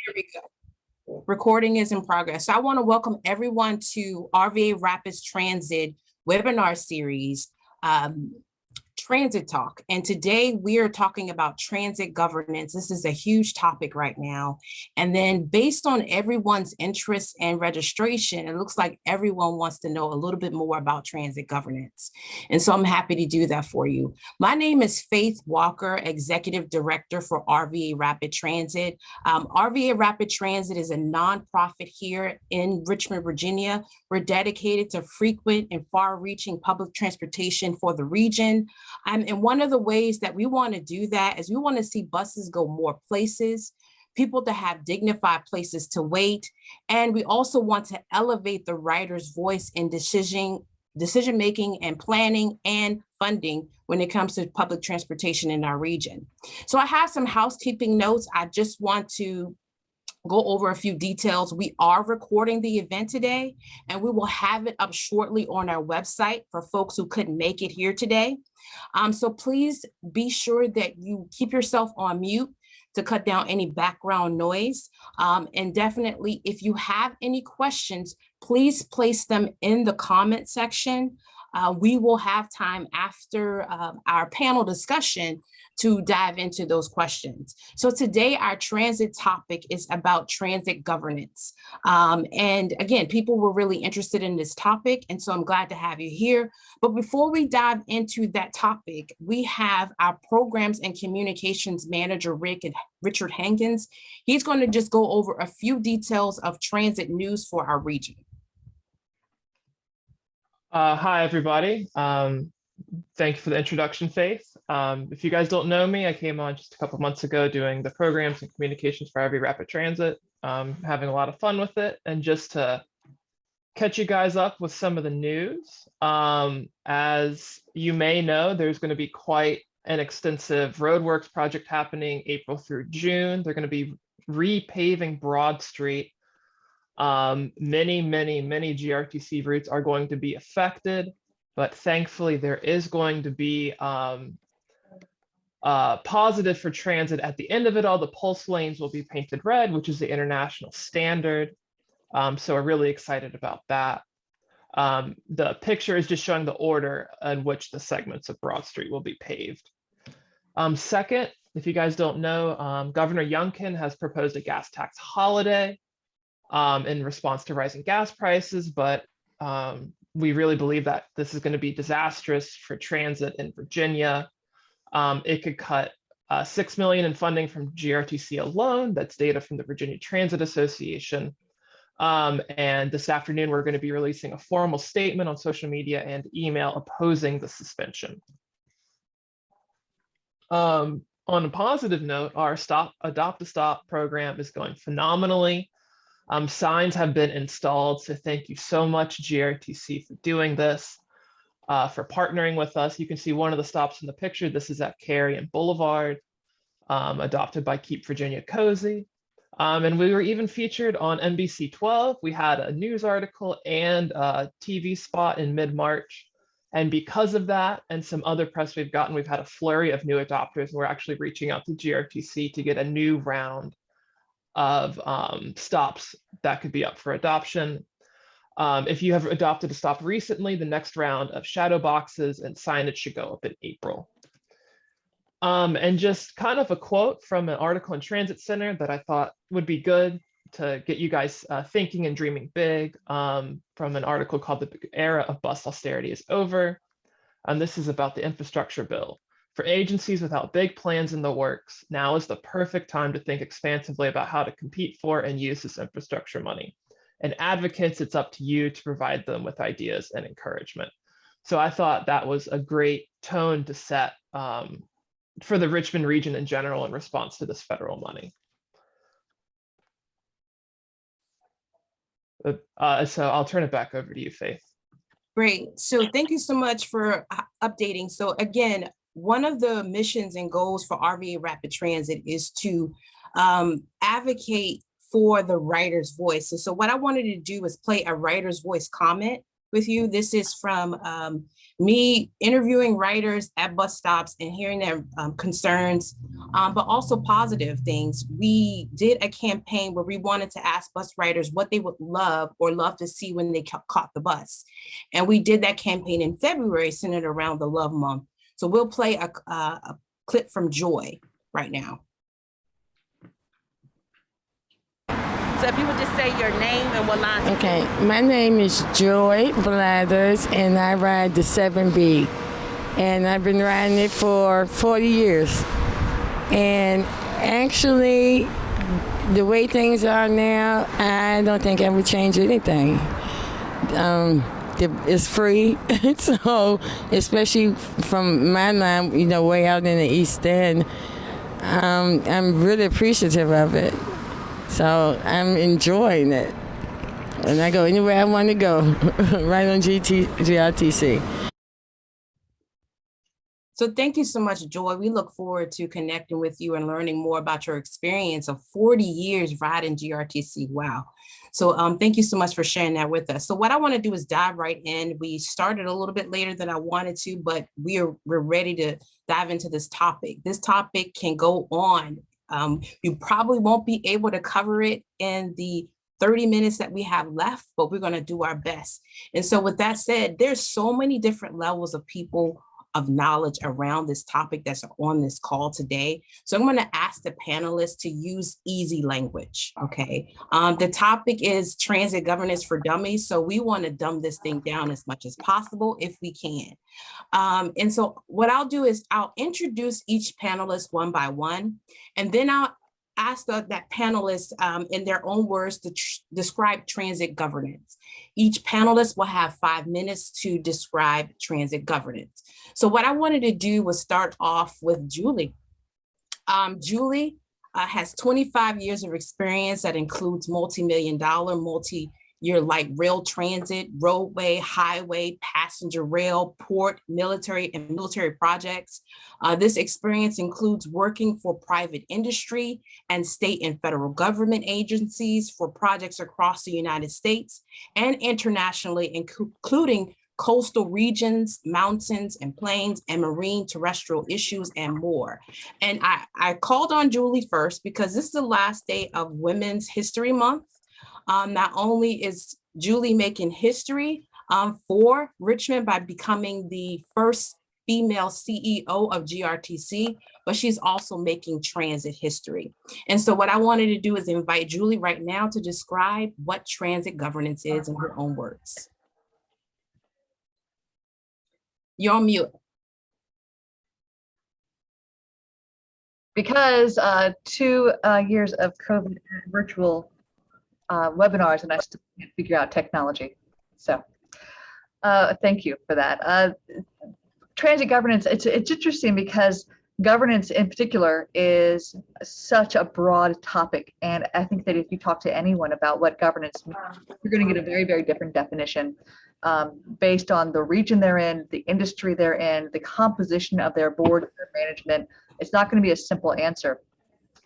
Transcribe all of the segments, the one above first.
Here we go. Recording is in progress. So I want to welcome everyone to RVA Rapids Transit webinar series, Transit Talk. And today we are talking about transit governance. This is a huge topic right now. And then based on everyone's interest and registration, it looks like everyone wants to know a little bit more about transit governance. And so I'm happy to do that for you. My name is Faith Walker, Executive Director for RVA Rapid Transit. RVA Rapid Transit is a nonprofit here in Richmond, Virginia. We're dedicated to frequent and far-reaching public transportation for the region. And one of the ways that we want to do that is we want to see buses go more places, people to have dignified places to wait. And we also want to elevate the rider's voice in decision-making and planning and funding when it comes to public transportation in our region. So I have some housekeeping notes. I just want to go over a few details. We are recording the event today, and we will have it up shortly on our website for folks who couldn't make it here today. So please be sure that you keep yourself on mute to cut down any background noise. And definitely, if you have any questions, please place them in the comment section. We will have time after our panel discussion to dive into those questions. So today our transit topic is about transit governance. And again, people were really interested in this topic, and so I'm glad to have you here. But before we dive into that topic, we have our programs and communications manager, Richard Hankins. He's going to just go over a few details of transit news for our region. Hi, everybody. Thank you for the introduction, Faith. If you guys don't know me, I came on just a couple months ago doing the programs and communications for RV Rapid Transit, having a lot of fun with it. And just to catch you guys up with some of the news, as you may know, there's going to be quite an extensive roadworks project happening April through June. They're going to be repaving Broad Street. Many GRTC routes are going to be affected, but thankfully there is going to be positive for transit. At the end of it all, the pulse lanes will be painted red, which is the international standard. So we're really excited about that. The picture is just showing the order in which the segments of Broad Street will be paved. Second, if you guys don't know, Governor Youngkin has proposed a gas tax holiday in response to rising gas prices, but we really believe that this is going to be disastrous for transit in Virginia. It could cut $6 million in funding from GRTC alone. That's data from the Virginia Transit Association. And this afternoon, we're going to be releasing a formal statement on social media and email opposing the suspension. On a positive note, our Adopt a Stop program is going phenomenally. Signs have been installed, so thank you so much, GRTC, for doing this, for partnering with us. You can see one of the stops in the picture. This is at Cary and Boulevard, adopted by Keep Virginia Cozy. And we were even featured on NBC 12. We had a news article and a TV spot in mid-March. And because of that and some other press we've gotten, we've had a flurry of new adopters. And we're actually reaching out to GRTC to get a new round of stops that could be up for adoption. If you have adopted a stop recently, the next round of shadow boxes and signage should go up in April. And just kind of a quote from an article in Transit Center that I thought would be good to get you guys thinking and dreaming big, from an article called "The Era of Bus Austerity is Over." And this is about the infrastructure bill. For agencies without big plans in the works, now is the perfect time to think expansively about how to compete for and use this infrastructure money. And advocates, it's up to you to provide them with ideas and encouragement. So I thought that was a great tone to set for the Richmond region in general in response to this federal money. So I'll turn it back over to you, Faith. Great. So thank you so much for updating. So again, one of the missions and goals for RVA Rapid Transit is to advocate for the writer's voice. So what I wanted to do is play a writer's voice comment with you. This is from me interviewing writers at bus stops and hearing their concerns, but also positive things. We did a campaign where we wanted to ask bus riders what they would love to see when they caught the bus. And we did that campaign in February, centered around the Love Month. So we'll play a clip from Joy right now. So if you would just say your name and what line. Okay, my name is Joy Blathers, and I ride the 7B. And I've been riding it for 40 years. And actually, the way things are now, I don't think I would change anything. It's free, so especially from my line, you know, way out in the East End, I'm really appreciative of it. So I'm enjoying it. And I go anywhere I want to go, right on GRTC. So thank you so much, Joy. We look forward to connecting with you and learning more about your experience of 40 years riding GRTC. Wow. So thank you so much for sharing that with us. So what I want to do is dive right in. We started a little bit later than I wanted to, but we're ready to dive into this topic. This topic can go on. You probably won't be able to cover it in the 30 minutes that we have left, but we're going to do our best. And so with that said, there's so many different levels of people of knowledge around this topic that's on this call today. So I'm going to ask the panelists to use easy language, okay? The topic is transit governance for dummies. So we want to dumb this thing down as much as possible if we can. And so what I'll do is I'll introduce each panelist one by one, and then I'll ask that panelist in their own words to describe transit governance. Each panelist will have 5 minutes to describe transit governance. So what I wanted to do was start off with Julie. Julie has 25 years of experience that includes multi-million-dollar, multi-year light rail transit, roadway, highway, passenger rail, port, military, and military projects. This experience includes working for private industry and state and federal government agencies for projects across the United States and internationally, including coastal regions, mountains and plains, and marine terrestrial issues and more. And I called on Julie first because this is the last day of Women's History Month. Not only is Julie making history for Richmond by becoming the first female CEO of GRTC, but she's also making transit history. And so what I wanted to do is invite Julie right now to describe what transit governance is in her own words. You're on mute. Because 2 years of COVID virtual webinars, and I still can't figure out technology. So thank you for that. Transit governance, it's interesting because governance in particular is such a broad topic. And I think that if you talk to anyone about what governance means, you're going to get a very, very different definition based on the region they're in, the industry they're in, the composition of their board, their management. It's not going to be a simple answer.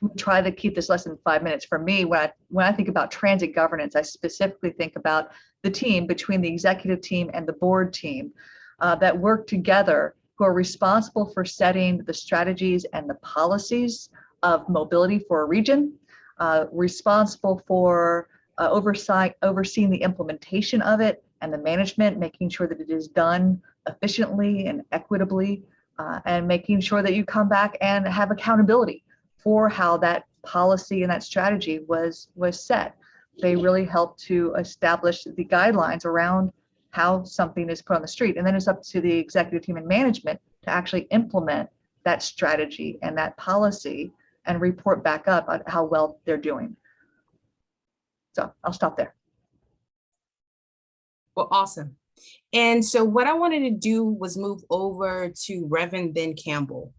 We try to keep this less than 5 minutes. For me, when I think about transit governance, I specifically think about the team between the executive team and the board team that work together, who are responsible for setting the strategies and the policies of mobility for a region, responsible for overseeing the implementation of it and the management, making sure that it is done efficiently and equitably, and making sure that you come back and have accountability for how that policy and that strategy was set. They really help to establish the guidelines around how something is put on the street. And then it's up to the executive team and management to actually implement that strategy and that policy and report back up on how well they're doing. So I'll stop there. Well, awesome. And so what I wanted to do was move over to Reverend Ben Campbell.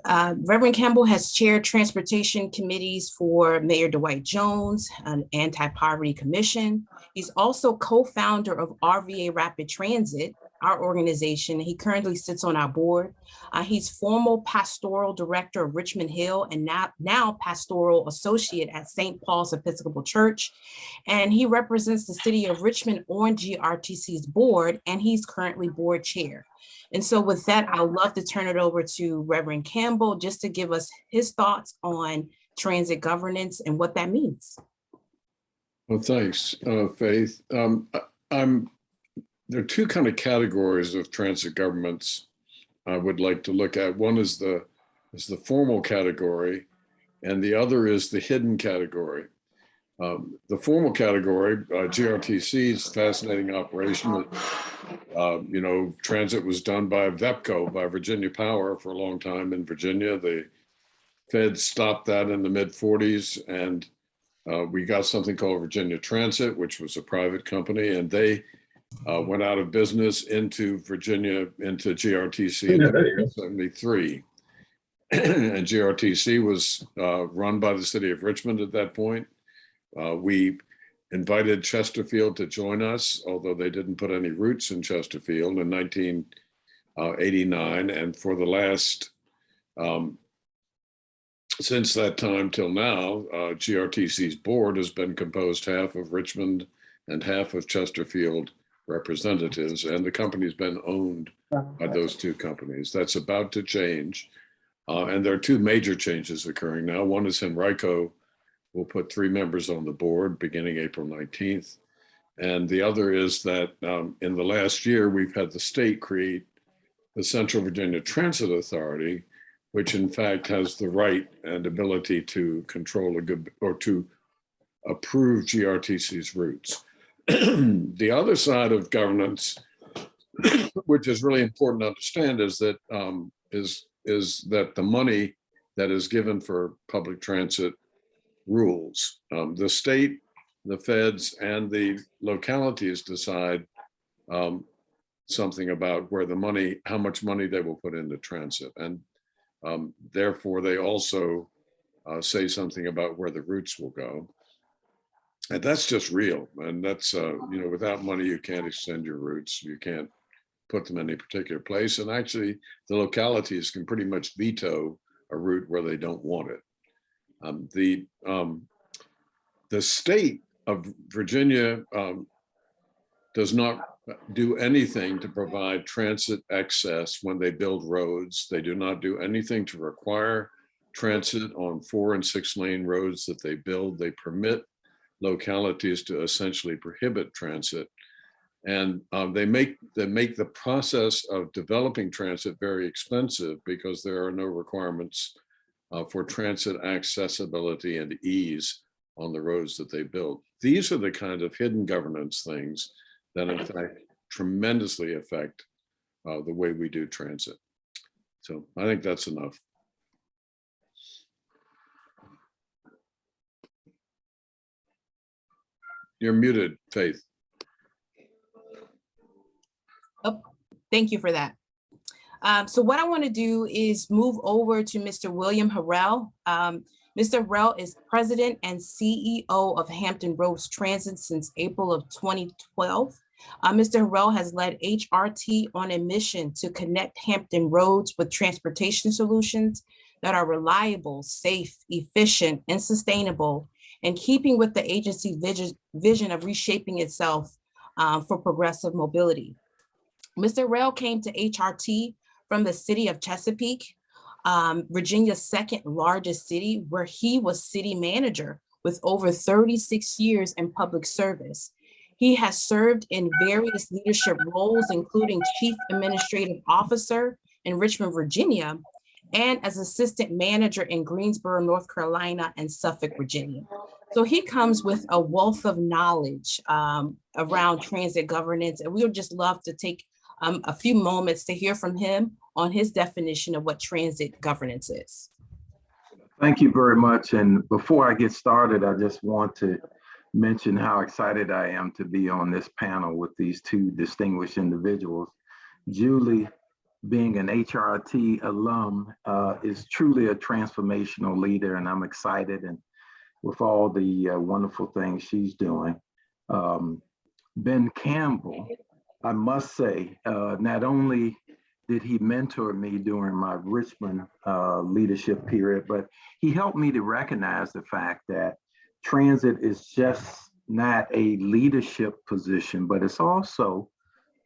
Reverend Campbell has chaired transportation committees for Mayor Dwight Jones, an anti-poverty commission. He's also co-founder of RVA Rapid Transit, our organization. He currently sits on our board. He's former pastoral director of Richmond Hill and now pastoral associate at St. Paul's Episcopal Church. And he represents the city of Richmond on GRTC's board, and he's currently board chair. And so with that, I'd love to turn it over to Reverend Campbell just to give us his thoughts on transit governance and what that means. Well, thanks, Faith. There are two kind of categories of transit governments I would like to look at. One is the formal category, and the other is the hidden category. The formal category, GRTC's fascinating operation. Transit was done by VEPCO, by Virginia Power, for a long time in Virginia. The Fed stopped that in the mid-40s, and we got something called Virginia Transit, which was a private company, and they went out of business into Virginia, into GRTC in 1973. And GRTC was run by the city of Richmond at that point. We invited Chesterfield to join us, although they didn't put any roots in Chesterfield, in 1989. And for the last, since that time till now, GRTC's board has been composed half of Richmond and half of Chesterfield representatives, and the company's been owned by those two companies. That's about to change. And there are two major changes occurring now. One is Henrico will put 3 members on the board beginning April 19th. And the other is that in the last year, we've had the state create the Central Virginia Transit Authority, which in fact has the right and ability to control or to approve GRTC's routes. The other side of governance, which is really important to understand, is that that the money that is given for public transit rules. The state, the feds, and the localities decide something about where the money, how much money they will put into transit, and therefore they also say something about where the routes will go. And that's just real. And that's, without money, you can't extend your routes. You can't put them in a particular place. And actually, the localities can pretty much veto a route where they don't want it. The state of Virginia does not do anything to provide transit access when they build roads. They do not do anything to require transit on 4- and 6-lane roads that they build. They permit localities to essentially prohibit transit, and they make the process of developing transit very expensive because there are no requirements for transit accessibility and ease on the roads that they build. These are the kind of hidden governance things that in fact tremendously affect the way we do transit. So I think that's enough. You're muted, Faith. Oh, thank you for that. So what I want to do is move over to Mr. William Harrell. Mr. Harrell is president and CEO of Hampton Roads Transit since April of 2012. Mr. Harrell has led HRT on a mission to connect Hampton roads with transportation solutions that are reliable, safe, efficient, and sustainable, in keeping with the agency's vision of reshaping itself for progressive mobility. Mr. Harrell came to HRT from the city of Chesapeake, Virginia's second largest city, where he was city manager with over 36 years in public service. He has served in various leadership roles, including Chief Administrative Officer in Richmond, Virginia, and as assistant manager in Greensboro, North Carolina, and Suffolk, Virginia. So he comes with a wealth of knowledge around transit governance, and we would just love to take a few moments to hear from him on his definition of what transit governance is. Thank you very much. And before I get started, I just want to mention how excited I am to be on this panel with these two distinguished individuals. Julie, being an HRT alum, is truly a transformational leader, and I'm excited and with all the wonderful things she's doing. Ben Campbell I must say, not only did he mentor me during my Richmond leadership period, but he helped me to recognize the fact that transit is just not a leadership position, but it's also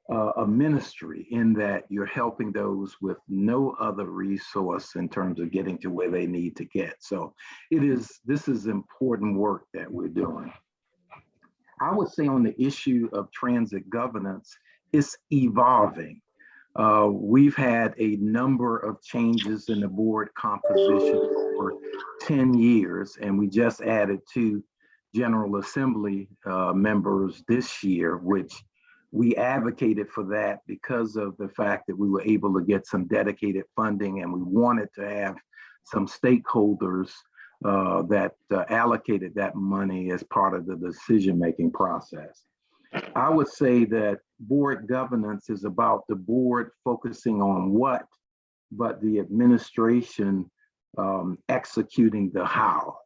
a ministry, in that you're helping those with no other resource in terms of getting to where they need to get. So this is important work that we're doing. I would say on the issue of transit governance, it's evolving. We've had a number of changes in the board composition for 10 years, and we just added 2 General Assembly members this year, which we advocated for that because of the fact that we were able to get some dedicated funding, and we wanted to have some stakeholders that allocated that money as part of the decision-making process. I would say that board governance is about the board focusing on what, but the administration executing the how.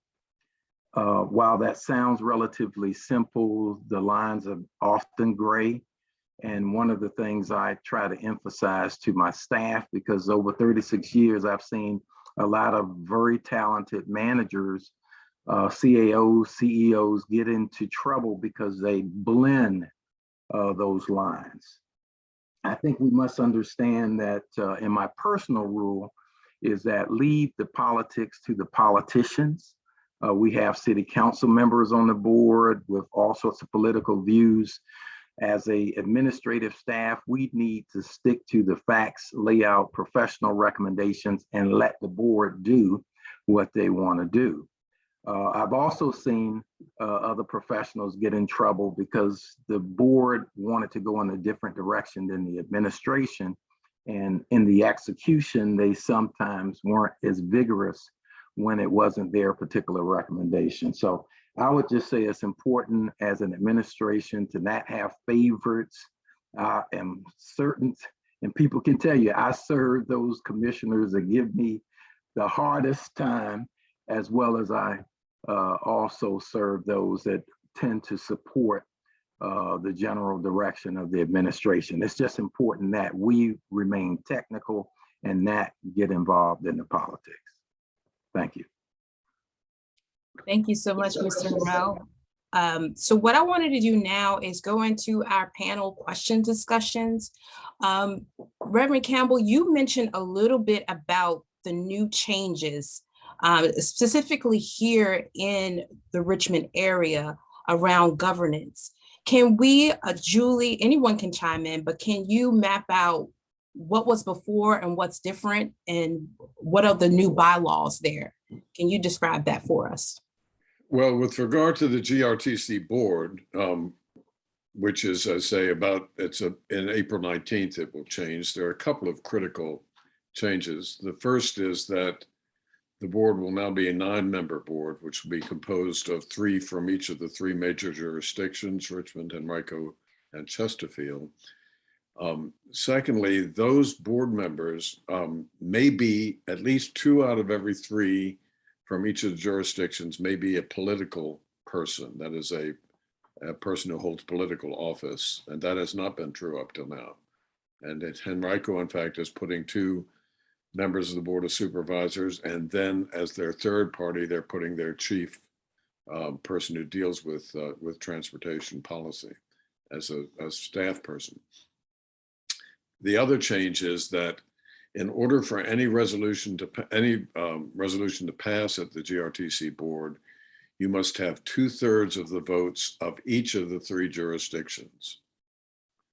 While that sounds relatively simple, the lines are often gray. And one of the things I try to emphasize to my staff, because over 36 years, I've seen a lot of very talented managers, CAOs, CEOs get into trouble because they blend those lines. I think we must understand that in my personal rule is that leave the politics to the politicians. We have city council members on the board with all sorts of political views. As a administrative staff, we need to stick to the facts, lay out professional recommendations, and let the board do what they want to do. I've also seen other professionals get in trouble because the board wanted to go in a different direction than the administration. And in the execution, they sometimes weren't as vigorous when it wasn't their particular recommendation. So I would just say it's important as an administration to not have favorites. I am certain, and people can tell you, I serve those commissioners that give me the hardest time, as well as I also serve those that tend to support the general direction of the administration. It's just important that we remain technical and not get involved in the politics. Thank you. Thank you so much, Mr. Harrell. So what I wanted to do now is go into our panel question discussions. Reverend Campbell, you mentioned a little bit about the new changes, specifically here in the Richmond area around governance. Can we, Julie, anyone can chime in, but can you map out what was before and what's different, and what are the new bylaws there? Can you describe that for us? Well, with regard to the GRTC board, which is, I say, in April 19th, it will change. There are a couple of critical changes. The first is that the board will now be a 9-member board, which will be composed of 3 from each of the 3 major jurisdictions, Richmond, Henrico, and Chesterfield. Secondly, those board members may be at least 2 out of every 3 from each of the jurisdictions may be a political person, that is a person who holds political office, and that has not been true up till now. And Henrico, in fact, is putting 2 members of the Board of Supervisors, and then as their third party, they're putting their chief person who deals with transportation policy as a staff person. The other change is that in order for any resolution to pass at the GRTC board, you must have 2/3 of the votes of each of the 3 jurisdictions,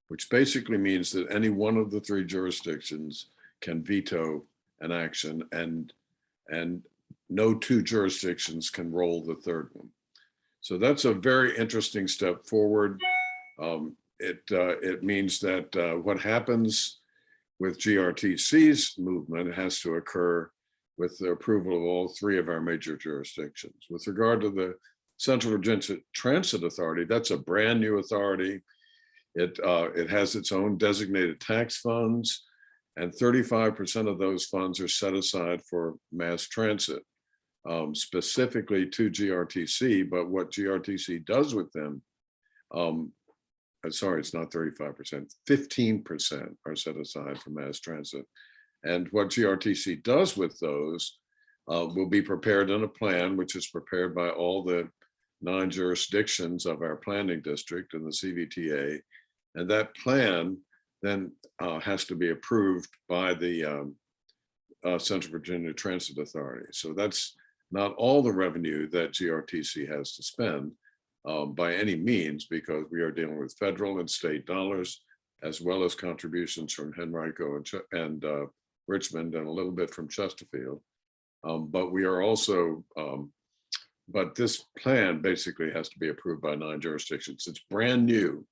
which basically means that any one of the 3 jurisdictions can veto an action, and no 2 jurisdictions can roll the 3rd one. So that's a very interesting step forward. It means that what happens with GRTC's movement has to occur with the approval of all 3 of our major jurisdictions. With regard to the Central Virginia Transit Authority, that's a brand new authority. It has its own designated tax funds, and 35% of those funds are set aside for mass transit, specifically to GRTC. But what GRTC does with them sorry, it's not 35%, 15% are set aside for mass transit. And what GRTC does with those will be prepared in a plan, which is prepared by all the 9 jurisdictions of our planning district and the Cvta. And that plan then has to be approved by the Central Virginia Transit Authority. So that's not all the revenue that GRTC has to spend by any means, because we are dealing with federal and state dollars, as well as contributions from Henrico and Richmond, and a little bit from Chesterfield. But we are also, but this plan basically has to be approved by 9 jurisdictions. It's brand new.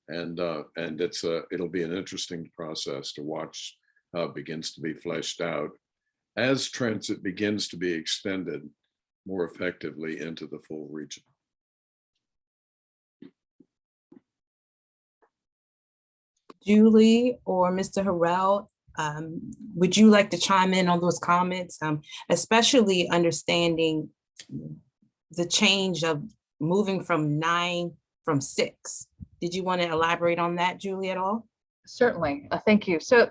And it'll be an interesting process to watch how it begins to be fleshed out as transit begins to be extended more effectively into the full region. Julie or Mr. Harrell, would you like to chime in on those comments, especially understanding the change of moving from 9 from 6? Did you want to elaborate on that, Julie, at all? Certainly. Thank you. So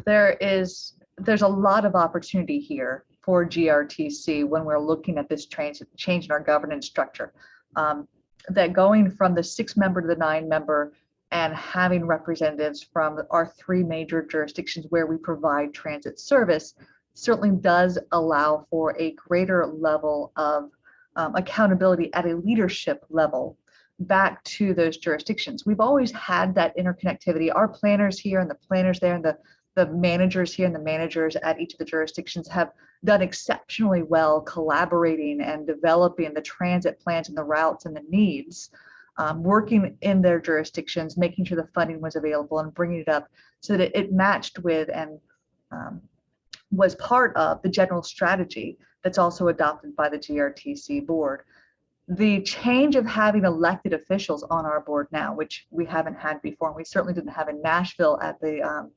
there's a lot of opportunity here for GRTC when we're looking at this change in our governance structure. That going from the 6-member to the 9-member and having representatives from our 3 major jurisdictions where we provide transit service certainly does allow for a greater level of accountability at a leadership level back to those jurisdictions. We've always had that interconnectivity. Our planners here and the planners there and the managers here and the managers at each of the jurisdictions have done exceptionally well collaborating and developing the transit plans and the routes and the needs, working in their jurisdictions, making sure the funding was available and bringing it up so that it matched with and was part of the general strategy that's also adopted by the GRTC board. The change of having elected officials on our board now, which we haven't had before, and we certainly didn't have in Nashville at the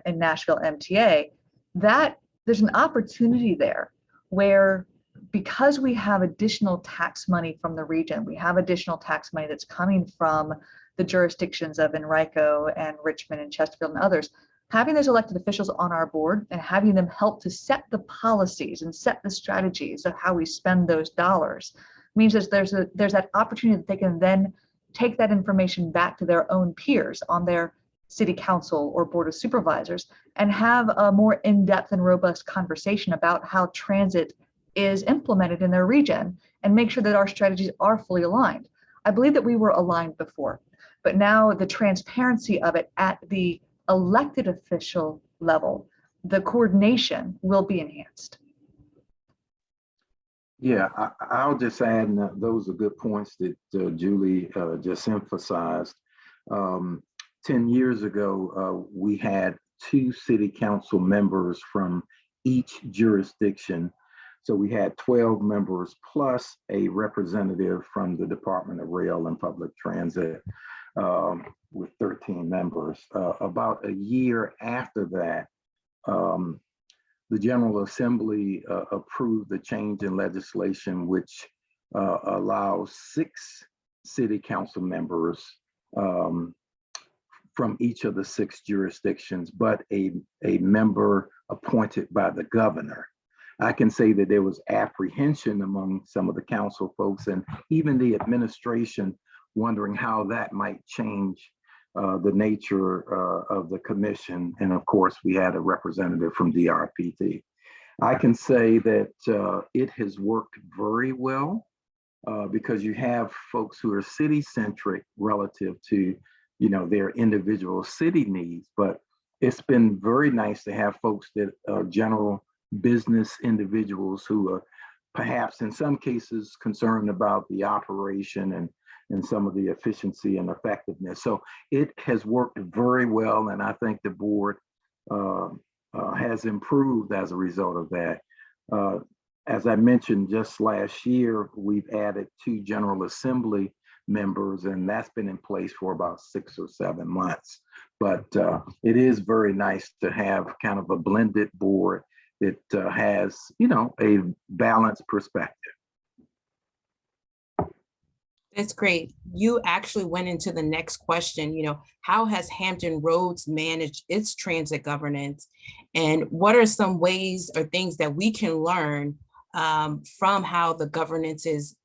in Nashville MTA, that there's an opportunity there where, because we have additional tax money from the region, we have additional tax money that's coming from the jurisdictions of Henrico and Richmond and Chesterfield and others, having those elected officials on our board and having them help to set the policies and set the strategies of how we spend those dollars means that there's that opportunity that they can then take that information back to their own peers on their city council or board of supervisors and have a more in-depth and robust conversation about how transit is implemented in their region and make sure that our strategies are fully aligned. I believe that we were aligned before, but now the transparency of it at the elected official level, the coordination will be enhanced. Yeah, I'll just add, and those are good points that Julie just emphasized. 10 years ago, we had 2 city council members from each jurisdiction. So we had 12 members plus a representative from the Department of Rail and Public Transit with 13 members. About a year after that, the General Assembly approved the change in legislation, which allows 6 city council members from each of the 6 jurisdictions, but a member appointed by the governor. I can say that there was apprehension among some of the council folks and even the administration wondering how that might change the nature of the commission. And of course, we had a representative from DRPT. I can say that it has worked very well because you have folks who are city-centric relative to, their individual city needs, but it's been very nice to have folks that are general business individuals who are perhaps in some cases concerned about the operation and some of the efficiency and effectiveness. So it has worked very well, and I think the board has improved as a result of that. As I mentioned, just last year, we've added 2 General Assembly members, and that's been in place for about 6 or 7 months. But it is very nice to have kind of a blended board that has, a balanced perspective. That's great. You actually went into the next question, how has Hampton Roads managed its transit governance? And what are some ways or things that we can learn from how the governance is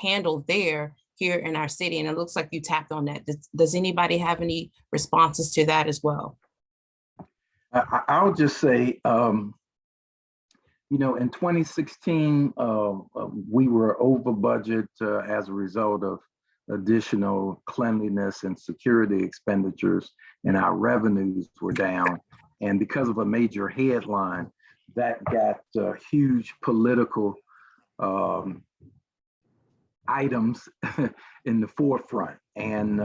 handled here in our city? And it looks like you tapped on that. Does anybody have any responses to that as well? I'll just say, in 2016, we were over budget as a result of additional cleanliness and security expenditures, and our revenues were down. And because of a major headline, that got huge political items in the forefront. And,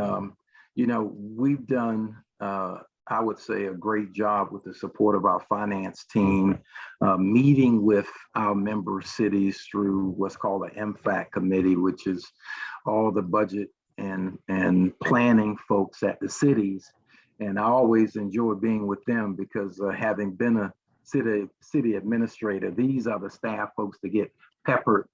we've done, I would say, a great job with the support of our finance team, meeting with our member cities through what's called the MFAC committee, which is all the budget and planning folks at the cities. And I always enjoy being with them because having been a city administrator, these are the staff folks that get peppered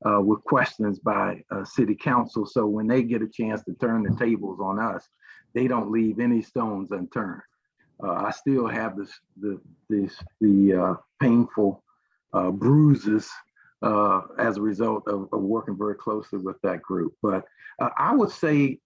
with questions by city council. So when they get a chance to turn the tables on us, they don't leave any stones unturned. I still have the painful bruises as a result of working very closely with that group. But I would say,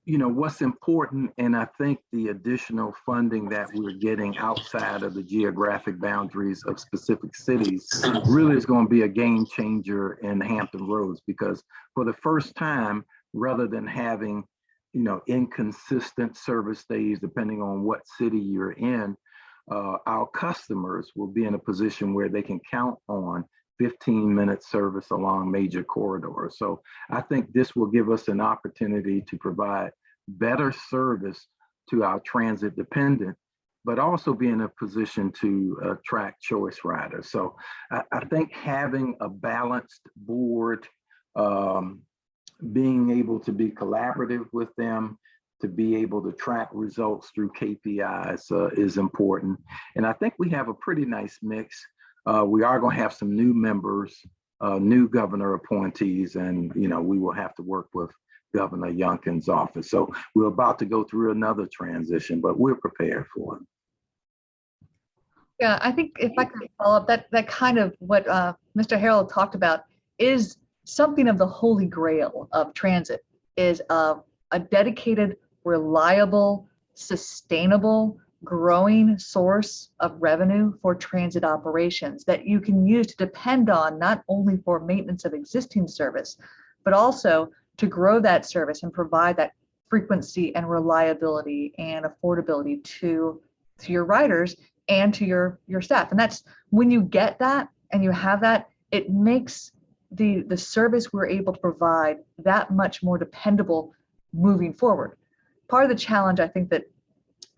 what's important, and I think the additional funding that we're getting outside of the geographic boundaries of specific cities really is going to be a game changer in Hampton Roads, because for the first time, rather than having inconsistent service days depending on what city you're in, our customers will be in a position where they can count on 15-minute service along major corridors. So I think this will give us an opportunity to provide better service to our transit dependent, but also be in a position to attract choice riders. So I think having a balanced board, being able to be collaborative with them, to be able to track results through KPIs is important. And I think we have a pretty nice mix. We are going to have some new members, new governor appointees, and we will have to work with Governor Youngkin's office. So we're about to go through another transition, but we're prepared for it. Yeah, I think if I could follow up, that kind of what Mr. Harrell talked about is something of the holy grail of transit, is a dedicated, reliable, sustainable, growing source of revenue for transit operations that you can use to depend on, not only for maintenance of existing service, but also to grow that service and provide that frequency and reliability and affordability to your riders and to your staff. And that's when you get that and you have that, it makes the service we're able to provide that much more dependable moving forward. Part of the challenge I think that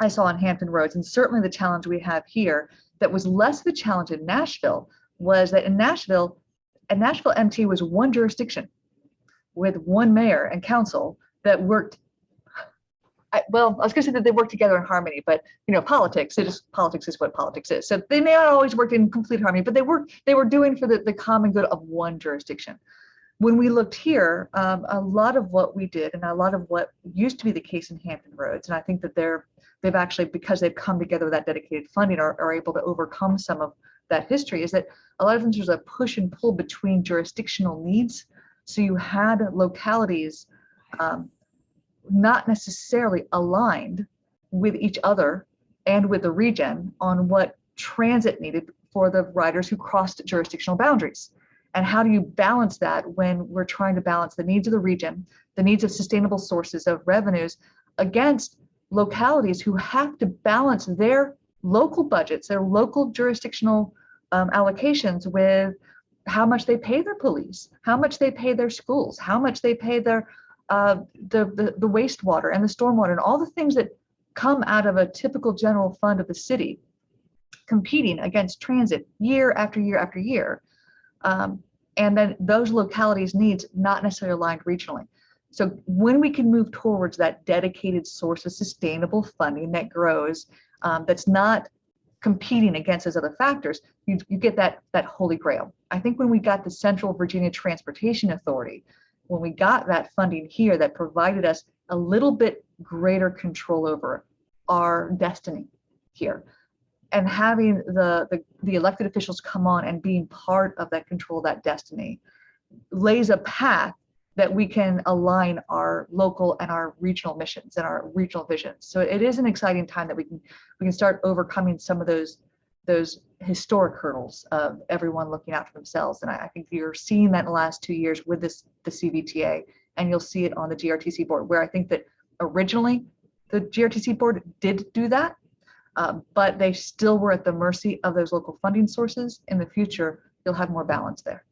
I saw on Hampton Roads, and certainly the challenge we have here, that was less the challenge in Nashville, was that in Nashville MT was one jurisdiction with one mayor and council that worked. I was going to say that they work together in harmony, but politics is what politics is. So they may not always work in complete harmony, but they were doing for the common good of one jurisdiction. When we looked here, a lot of what we did and a lot of what used to be the case in Hampton Roads, and I think that they've actually, because they've come together with that dedicated funding, are able to overcome some of that history, is that a lot of times there's a push and pull between jurisdictional needs. So you had localities not necessarily aligned with each other and with the region on what transit needed for the riders who crossed jurisdictional boundaries. And how do you balance that when we're trying to balance the needs of the region, the needs of sustainable sources of revenues against localities who have to balance their local budgets, their local jurisdictional allocations with how much they pay their police, how much they pay their schools, how much they pay their the wastewater and the stormwater and all the things that come out of a typical general fund of the city, competing against transit year after year after year. And then those localities' needs not necessarily aligned regionally. So when we can move towards that dedicated source of sustainable funding that grows, that's not competing against those other factors, you get that holy grail. I think when we got the Central Virginia Transportation Authority, when we got that funding here that provided us a little bit greater control over our destiny here. And having the elected officials come on and being part of that control of that destiny lays a path that we can align our local and our regional missions and our regional visions. So it is an exciting time that we can start overcoming some of those historic hurdles of everyone looking out for themselves. And I think you're seeing that in the last 2 years with the Cvta, and you'll see it on the GRTC board, where I think that originally the GRTC board did do that, but they still were at the mercy of those local funding sources. In the future, you'll have more balance there.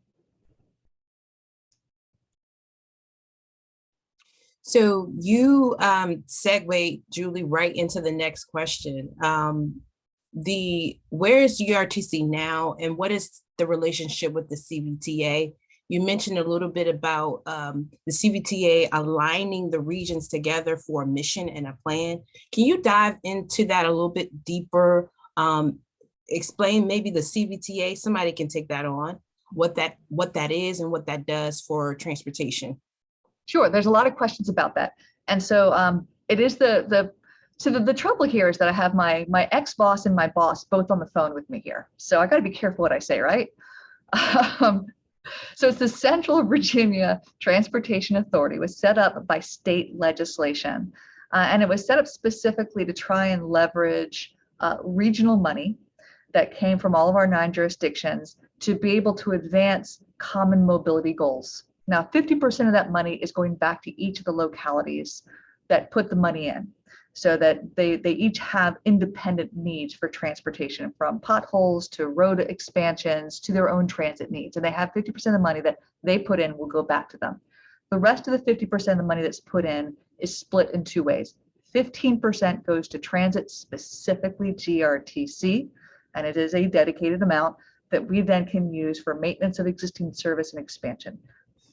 So you segue, Julie, right into the next question. Where is GRTC now, and what is the relationship with the Cvta? You mentioned a little bit about the Cvta aligning the regions together for a mission and a plan. Can you dive into that a little bit deeper? Explain maybe the Cvta, somebody can take that on, what that is and what that does for transportation. Sure, there's a lot of questions about that. And so it is the trouble here is that I have my ex-boss and my boss both on the phone with me here. So I got to be careful what I say, right? So it's the Central Virginia Transportation Authority. It was set up by state legislation. And it was set up specifically to try and leverage regional money that came from all of our 9 jurisdictions to be able to advance common mobility goals. Now, 50% of that money is going back to each of the localities that put the money in, so that they each have independent needs for transportation, from potholes to road expansions to their own transit needs. And they have 50% of the money that they put in will go back to them. The rest of the 50% of the money that's put in is split in 2 ways. 15% goes to transit, specifically GRTC, and it is a dedicated amount that we then can use for maintenance of existing service and expansion.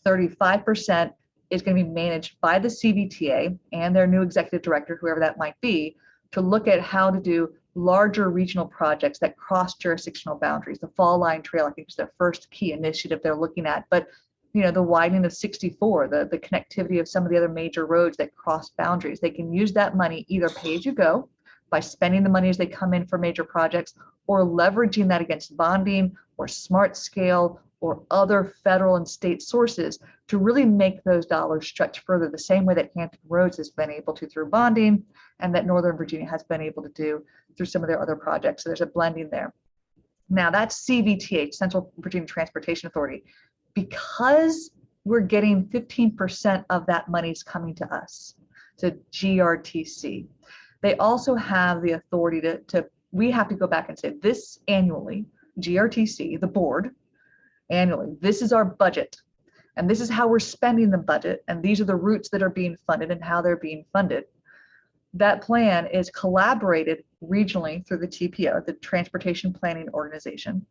35% is going to be managed by the Cvta and their new executive director, whoever that might be, to look at how to do larger regional projects that cross jurisdictional boundaries. The Fall Line Trail, I think, is the first key initiative they're looking at. But the widening of 64, the connectivity of some of the other major roads that cross boundaries, they can use that money either pay as you go by spending the money as they come in for major projects, or leveraging that against bonding or smart scale or other federal and state sources to really make those dollars stretch further, the same way that Hampton Roads has been able to through bonding, and that Northern Virginia has been able to do through some of their other projects. So there's a blending there. Now that's Cvta, Central Virginia Transportation Authority. Because we're getting 15% of that money is coming to us, to GRTC. They also have the authority we have to go back and say this annually, GRTC, the board, annually, this is our budget, and this is how we're spending the budget, and these are the routes that are being funded and how they're being funded. That plan is collaborated regionally through the TPO, the Transportation Planning Organization,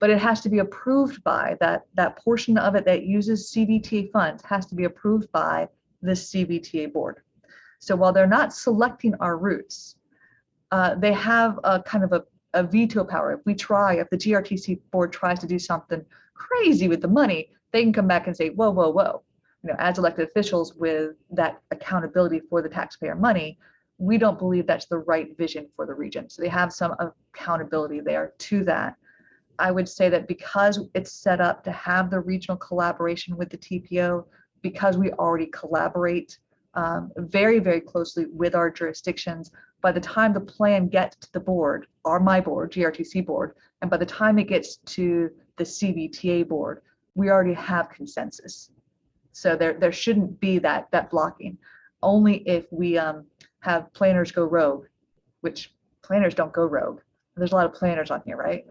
but it has to be approved by that portion of it that uses Cvta funds has to be approved by the Cvta board. So while they're not selecting our routes, they have a kind of a veto power. If the GRTC board tries to do something crazy with the money, they can come back and say, whoa, whoa, whoa. As elected officials with that accountability for the taxpayer money, we don't believe that's the right vision for the region. So they have some accountability there to that. I would say that because it's set up to have the regional collaboration with the TPO, because we already collaborate very, very closely with our jurisdictions, by the time the plan gets to the board, or my board, GRTC board, and by the time it gets to the Cvta board, we already have consensus. So there shouldn't be that blocking. Only if we have planners go rogue, which planners don't go rogue. There's a lot of planners on here, right?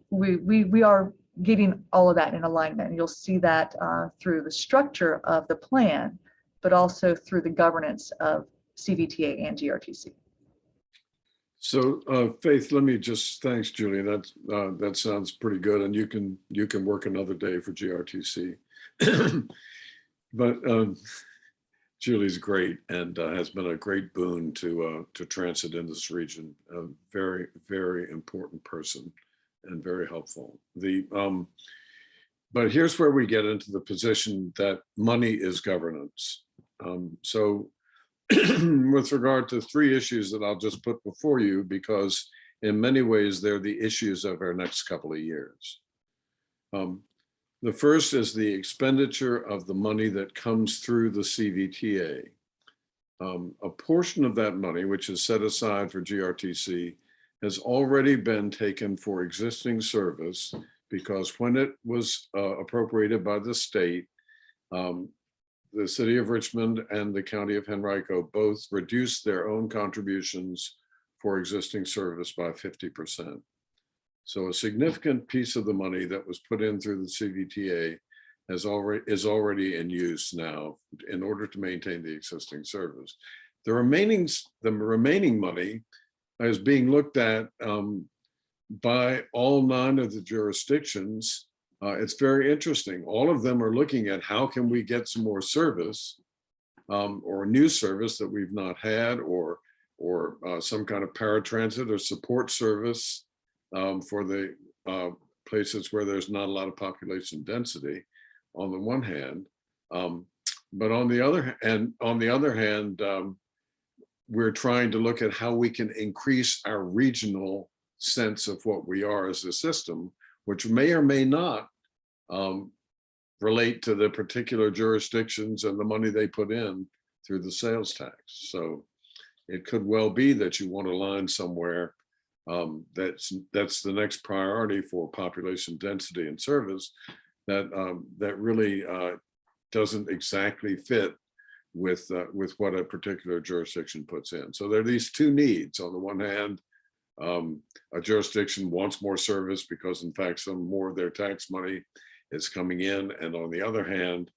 We are getting all of that in alignment, and you'll see that through the structure of the plan, but also through the governance of Cvta and GRTC. So Faith, let me just, thanks, Julie. That sounds pretty good, and you can work another day for GRTC. But Julie's great and has been a great boon to transit in this region. A very, very important person and very helpful. But here's where we get into the position that money is governance. So with regard to three issues that I'll just put before you, because in many ways, they're the issues of our next couple of years. The first is the expenditure of the money that comes through the Cvta. A portion of that money, which is set aside for GRTC, has already been taken for existing service, because when it was appropriated by the state, the city of Richmond and the county of Henrico both reduced their own contributions for existing service by 50%. So a significant piece of the money that was put in through the Cvta is already in use now in order to maintain the existing service. The remaining money is being looked at by all 9 of the jurisdictions. It's very interesting. All of them are looking at how can we get some more service or new service that we've not had, or some kind of paratransit or support service for the places where there's not a lot of population density, on the one hand. But on the other hand, we're trying to look at how we can increase our regional sense of what we are as a system, which may or may not relate to the particular jurisdictions and the money they put in through the sales tax. So it could well be that you want a line somewhere that's the next priority for population density and service that really doesn't exactly fit with what a particular jurisdiction puts in. So there are these two needs. On the one hand, a jurisdiction wants more service because in fact some more of their tax money is coming in, and on the other hand,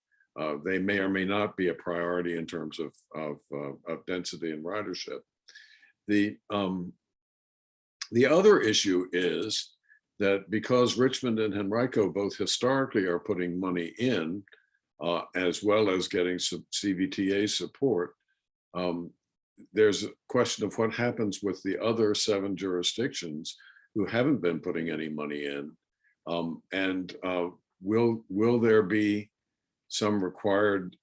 they may or may not be a priority in terms of density and ridership. The other issue is that because Richmond and Henrico both historically are putting money in, as well as getting some Cvta support, there's a question of what happens with the other 7 jurisdictions who haven't been putting any money in, and will there be some required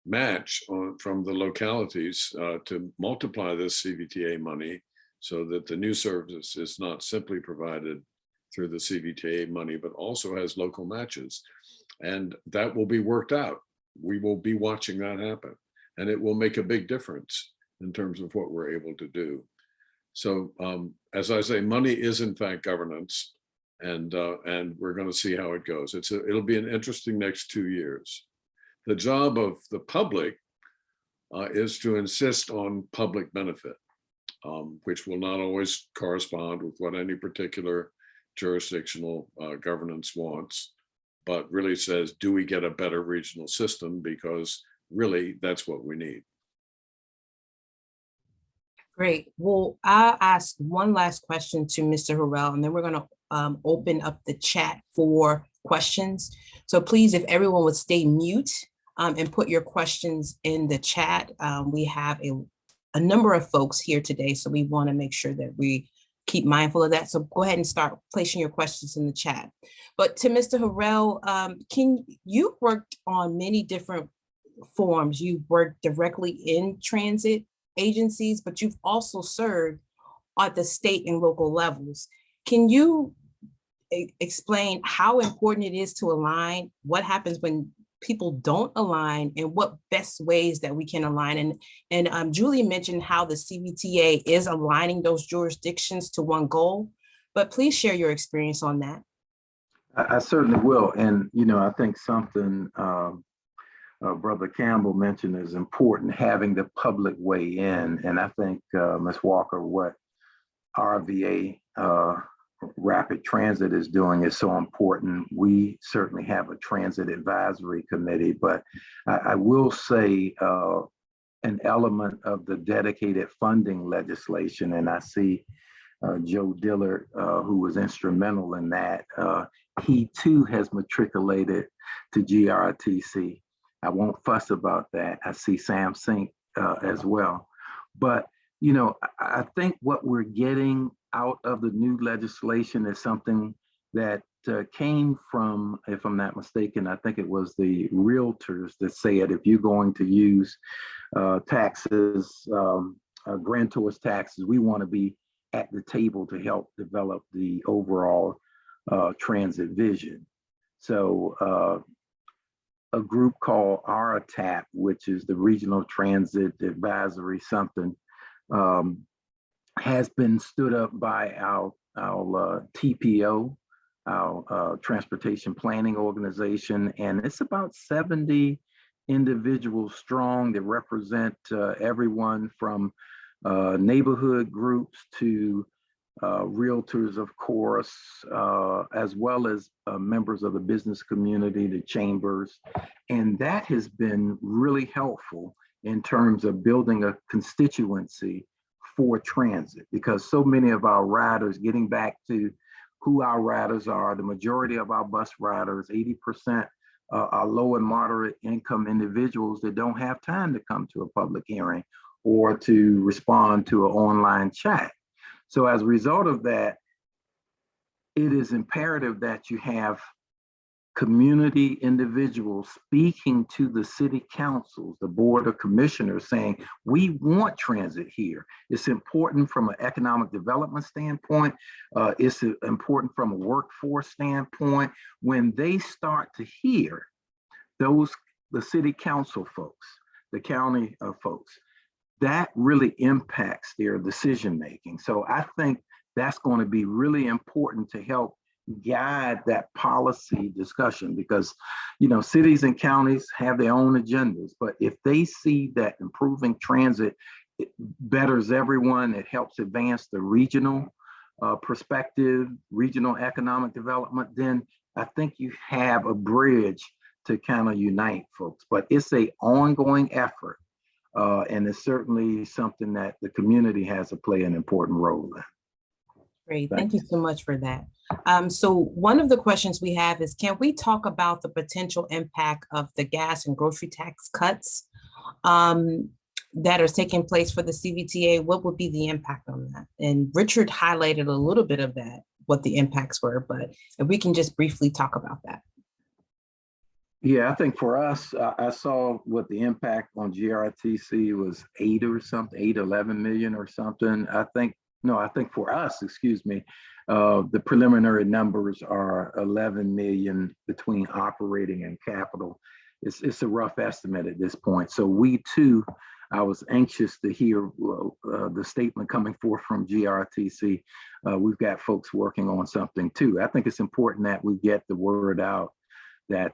match from the localities to multiply this Cvta money so that the new service is not simply provided through the Cvta money, but also has local matches. And that will be worked out. We will be watching that happen, and it will make a big difference in terms of what we're able to do. So as I say, money is in fact governance, and we're going to see how it goes. It'll be an interesting next 2 years. The job of the public is to insist on public benefit, which will not always correspond with what any particular jurisdictional governance wants, but really says, do we get a better regional system? Because really, that's what we need. Great. Well, I'll ask one last question to Mr. Harrell, and then we're going to open up the chat for questions. So please, if everyone would stay mute and put your questions in the chat. We have a number of folks here today, so we want to make sure that we keep mindful of that. So go ahead and start placing your questions in the chat. But to Mr. Harrell, you worked on many different forms. You worked directly in transit agencies, but you've also served at the state and local levels. Can you explain how important it is to align? What happens when people don't align, and what best ways that we can align? And Julie mentioned how the Cbta is aligning those jurisdictions to one goal, but please share your experience on that. I certainly will. And, I think something Brother Campbell mentioned is important, having the public weigh in. And I think, Ms. Walker, what RVA Rapid Transit is doing is so important. We certainly have a transit advisory committee, but I will say an element of the dedicated funding legislation, and I see Joe Dillard, who was instrumental in that, he too has matriculated to GRTC. I won't fuss about that. I see Sam Sink as well. But, I think what we're getting out of the new legislation is something that came from, if I'm not mistaken, I think it was the realtors that said, if you're going to use taxes, grantor's taxes, we want to be at the table to help develop the overall transit vision. So a group called Urtc, which is the Regional Transit Advisory something, has been stood up by our TPO, our Transportation Planning Organization, and it's about 70 individuals strong that represent everyone from neighborhood groups to realtors, of course, as well as members of the business community, the chambers. And that has been really helpful in terms of building a constituency for transit, because so many of our riders, getting back to who our riders are, the majority of our bus riders, 80% are low and moderate income individuals that don't have time to come to a public hearing or to respond to an online chat. So as a result of that, it is imperative that you have community individuals speaking to the city councils, the board of commissioners, saying, we want transit here. It's important from an economic development standpoint. It's important from a workforce standpoint. When they start to hear the city council folks, the county folks, that really impacts their decision making. So I think that's going to be really important to help guide that policy discussion, because cities and counties have their own agendas, but if they see that improving transit, it betters everyone, it helps advance the regional perspective, regional economic development, then I think you have a bridge to kind of unite folks. But it's an ongoing effort, and it's certainly something that the community has to play an important role in. Great, thank you so much for that. So one of the questions we have is, can we talk about the potential impact of the gas and grocery tax cuts that are taking place for the Cvta? What would be the impact on that? And Richard highlighted a little bit of that, what the impacts were, but if we can just briefly talk about that. Yeah, I think for us, I saw what the impact on GRTC was 11 million or something. I think for us, the preliminary numbers are 11 million between operating and capital. It's a rough estimate at this point. So we too, I was anxious to hear the statement coming forth from GRTC. We've got folks working on something too. I think it's important that we get the word out that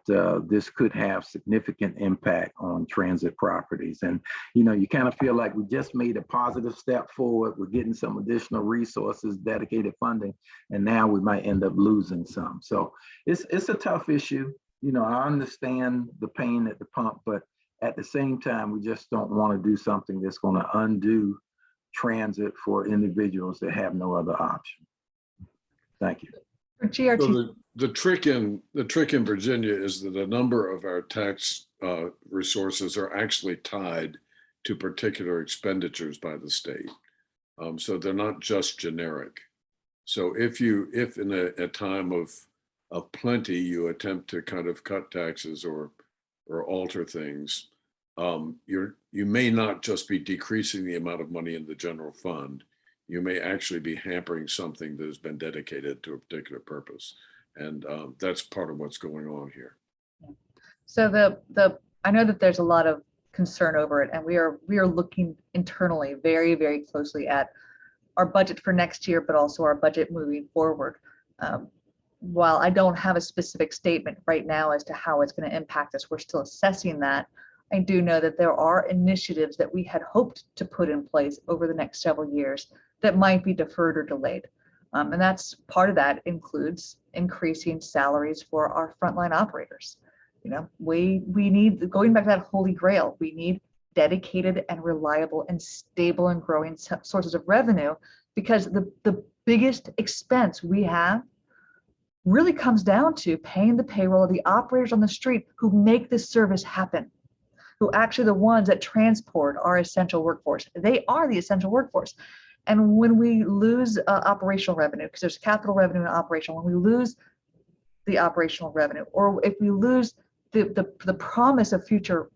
this could have significant impact on transit properties. And, you kind of feel like we just made a positive step forward. We're getting some additional resources, dedicated funding, and now we might end up losing some. So it's a tough issue. I understand the pain at the pump, but at the same time, we just don't want to do something that's going to undo transit for individuals that have no other option. Thank you. For GRTC. So the trick in Virginia is that a number of our tax resources are actually tied to particular expenditures by the state. So they're not just generic. So if in a time of plenty, you attempt to kind of cut taxes or alter things, you may not just be decreasing the amount of money in the general fund. You may actually be hampering something that has been dedicated to a particular purpose. And that's part of what's going on here. So I know that there's a lot of concern over it, and we are looking internally very, very closely at our budget for next year, but also our budget moving forward. While I don't have a specific statement right now as to how it's going to impact us, we're still assessing that. I do know that there are initiatives that we had hoped to put in place over the next several years that might be deferred or delayed. And that's part of that includes increasing salaries for our frontline operators. We need, going back to that holy grail, we need dedicated and reliable and stable and growing sources of revenue, because the biggest expense we have really comes down to paying the payroll of the operators on the street who make this service happen, who actually the ones that transport our essential workforce. They are the essential workforce. And when we lose operational revenue, because there's capital revenue and operational, when we lose the operational revenue, or if we lose the promise of future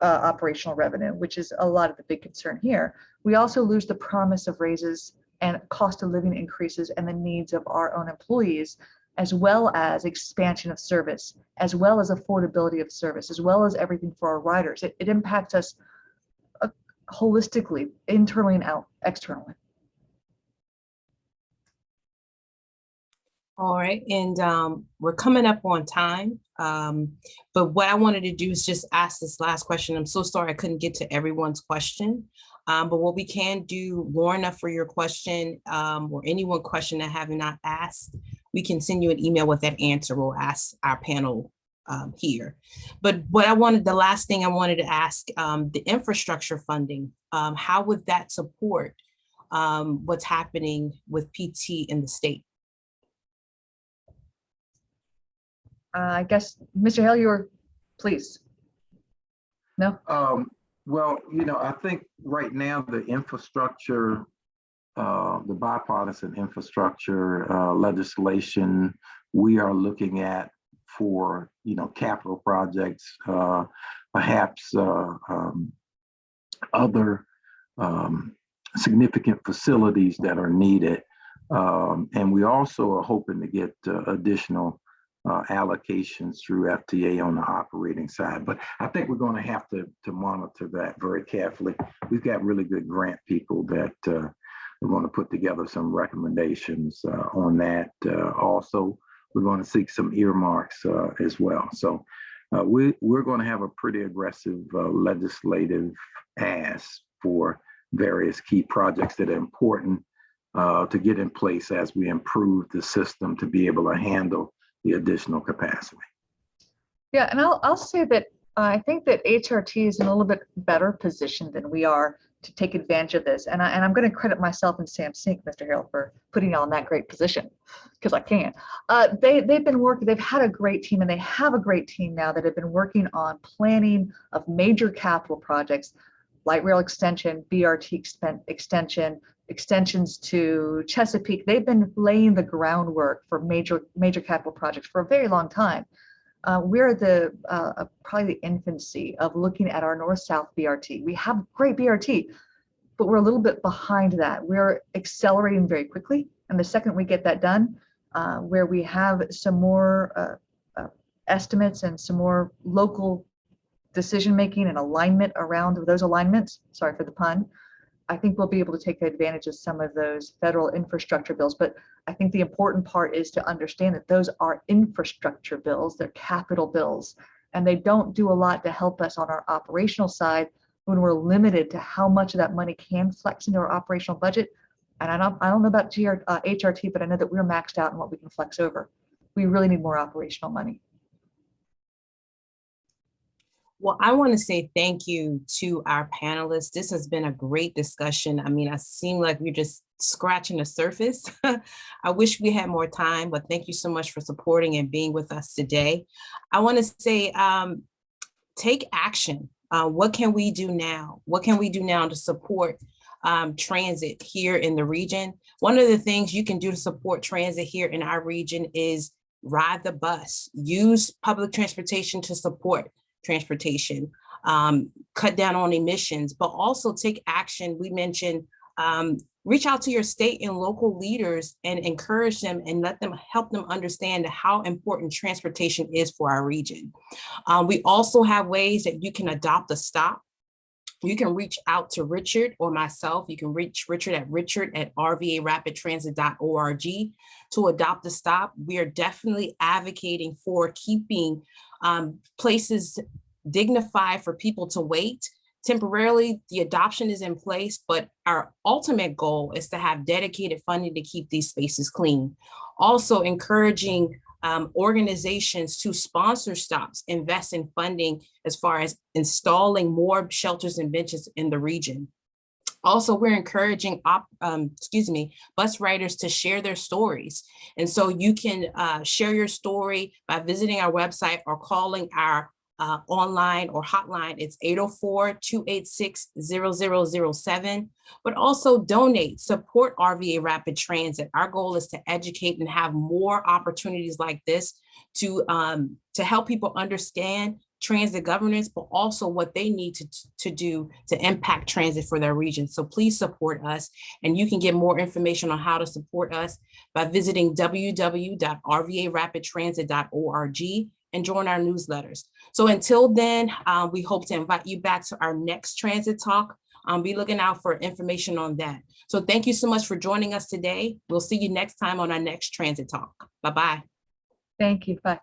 operational revenue, which is a lot of the big concern here, we also lose the promise of raises and cost of living increases and the needs of our own employees, as well as expansion of service, as well as affordability of service, as well as everything for our riders. It impacts us holistically, internally and externally. All right, and we're coming up on time, but what I wanted to do is just ask this last question. I'm so sorry I couldn't get to everyone's question, but what we can do, Lorna, for your question, or anyone question that have not asked, we can send you an email with that answer. We'll ask our panel here. But what I wanted, the last thing I wanted to ask, the infrastructure funding, how would that support what's happening with PT in the state? I guess, Mr. Hale, please. No? Well, I think right now the infrastructure, the bipartisan infrastructure legislation we are looking at for, capital projects, perhaps other significant facilities that are needed. And we also are hoping to get additional allocations through FTA on the operating side. But I think we're going to have to monitor that very carefully. We've got really good grant people that we're going to put together some recommendations on that. Also, we're going to seek some earmarks as well. So we're going to have a pretty aggressive legislative ask for various key projects that are important to get in place as we improve the system to be able to handle the additional capacity. Yeah, and I'll say that I think that HRT is in a little bit better position than we are to take advantage of this. And I'm going to credit myself and Sam Sink, Mr. Harrell, for putting you on that great position, because I can. They've been working, they've had a great team, and they have a great team now that have been working on planning of major capital projects, light rail extension, BRT extension, extensions to Chesapeake. They've been laying the groundwork for major capital projects for a very long time. We're probably the infancy of looking at our north-south BRT. We have great BRT, but we're a little bit behind that. We're accelerating very quickly, and the second we get that done, where we have some more estimates and some more local decision-making and alignment around those alignments, sorry for the pun, I think we'll be able to take advantage of some of those federal infrastructure bills. But I think the important part is to understand that those are infrastructure bills, they're capital bills, and they don't do a lot to help us on our operational side when we're limited to how much of that money can flex into our operational budget. And I don't know about HRT, but I know that we're maxed out in what we can flex over. We really need more operational money. Well, I want to say thank you to our panelists. This has been a great discussion. I mean, I seem like we're just scratching the surface. I wish we had more time, but thank you so much for supporting and being with us today. I want to say, take action. What can we do now? What can we do now to support transit here in the region? One of the things you can do to support transit here in our region is ride the bus, use public transportation to support transportation, cut down on emissions, but also take action. We mentioned reach out to your state and local leaders and encourage them and help them understand how important transportation is for our region. We also have ways that you can adopt a stop. You can reach out to Richard or myself. You can reach Richard at rvarapidtransit.org to adopt a stop. We are definitely advocating for keeping places dignified for people to wait. Temporarily, the adoption is in place, but our ultimate goal is to have dedicated funding to keep these spaces clean. Also encouraging organizations to sponsor stops, invest in funding as far as installing more shelters and benches in the region. Also, we're encouraging bus riders to share their stories. And so you can share your story by visiting our website or calling our online or hotline. It's 804-286-0007. But also donate, support RVA Rapid Transit. Our goal is to educate and have more opportunities like this to help people understand transit governance, but also what they need to do to impact transit for their region. So please support us, and you can get more information on how to support us by visiting www.rvarapidtransit.org and join our newsletters. So until then, we hope to invite you back to our next transit talk. Be looking out for information on that. So thank you so much for joining us today. We'll see you next time on our next transit talk. Bye-bye. Thank you. Bye.